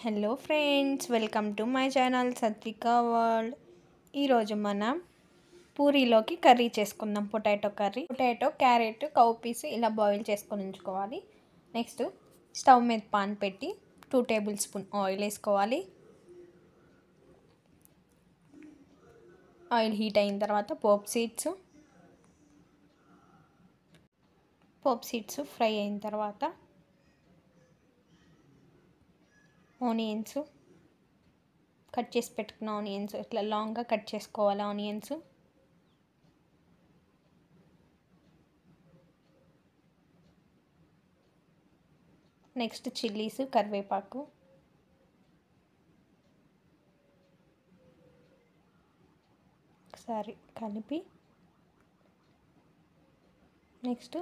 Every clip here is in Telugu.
Hello friends, welcome to my channel Satvika world. ఈరోజు మనం పూరీలోకి కర్రీ చేసుకుందాం. Potato curry. Potato, carrot, cow peas ఇలా బాయిల్ చేసుకొని ఉంచుకోవాలి. నెక్స్ట్ స్టవ్ మీద పాన్ పెట్టి 2 టేబుల్ స్పూన్ ఆయిల్ వేసుకోవాలి. ఆయిల్ హీట్ అయిన తర్వాత పోప్ సీడ్స్ ఫ్రై అయిన తర్వాత ఆనియన్స్, కట్ చేసి పెట్టుకున్న ఆనియన్స్ ఇట్లా లాంగ్గా కట్ చేసుకోవాలి. ఆనియన్స్ నెక్స్ట్ చిల్లీస్, కరివేపాకు, ఒకసారి కలిపి నెక్స్ట్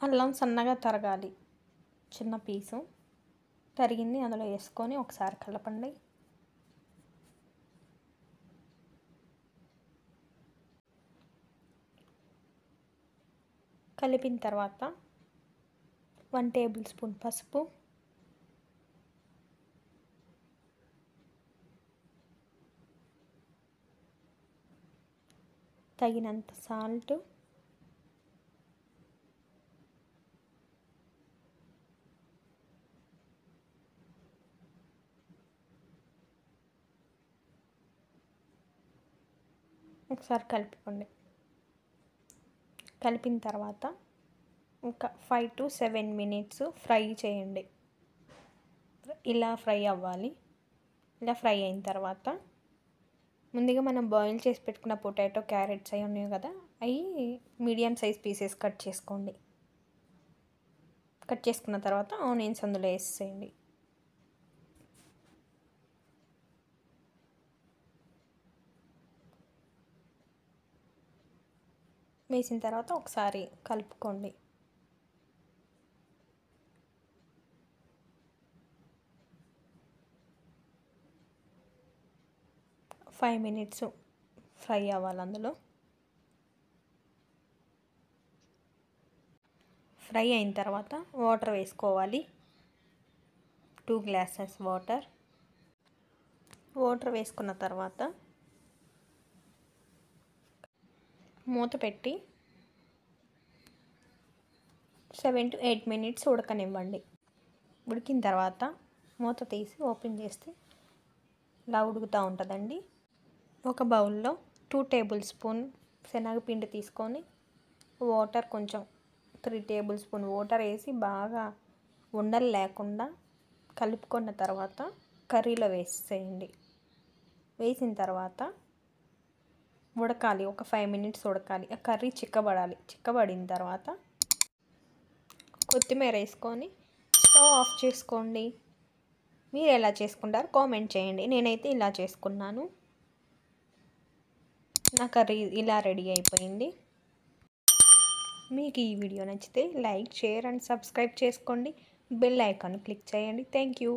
అల్లం సన్నగా తరగాలి. చిన్న పీసు తరిగింది అందులో వేసుకొని ఒకసారి కలపండి. కలిపిన తర్వాత 1 టేబుల్ స్పూన్ పసుపు, తగినంత సాల్ట్, ఒకసారి కలుపుకోండి. కలిపిన తర్వాత ఒక 5 to 7 మినిట్స్ ఫ్రై చేయండి. ఇలా ఫ్రై అవ్వాలి. ఇలా ఫ్రై అయిన తర్వాత ముందుగా మనం బాయిల్ చేసి పెట్టుకున్న పొటాటో, క్యారెట్స్ అవి ఉన్నాయి కదా, అవి మీడియం సైజ్ పీసెస్ కట్ చేసుకోండి. కట్ చేసుకున్న తర్వాత ఆనియన్స్ అందులో వేసేయండి. వేసిన తర్వాత ఒకసారి కలుపుకోండి. ఒక 5 మినిట్స్ ఫ్రై అవ్వాలి. అందులో ఫ్రై అయిన తర్వాత వాటర్ వేసుకోవాలి. 2 గ్లాసెస్ వాటర్ వేసుకున్న తర్వాత మూత పెట్టి 7 to 8 మినిట్స్ ఉడకనివ్వండి. ఉడికిన తర్వాత మూత తీసి ఓపెన్ చేస్తే ఇలా ఉడుకుతూ ఉంటుందండి. ఒక బౌల్లో 2 టేబుల్ స్పూన్ శనగపిండి తీసుకొని వాటర్ కొంచెం 3 టేబుల్ స్పూన్ వాటర్ వేసి బాగా ఉండలు లేకుండా కలుపుకున్న తర్వాత కర్రీలో వేసేయండి. వేసిన తర్వాత ఉడకాలి. ఒక 5 మినిట్స్ ఉడకాలి. ఆ కర్రీ చిక్కబడాలి. చిక్కబడిన తర్వాత కొత్తిమీర వేసుకొని స్టవ్ ఆఫ్ చేసుకోండి. మీరు ఎలా చేసుకుంటారో కామెంట్ చేయండి. నేనైతే ఇలా చేసుకున్నాను. నా కర్రీ ఇలా రెడీ అయిపోయింది. మీకు ఈ వీడియో నచ్చితే లైక్, షేర్ అండ్ సబ్స్క్రైబ్ చేసుకోండి. బెల్ ఐకాన్ క్లిక్ చేయండి. Thank you.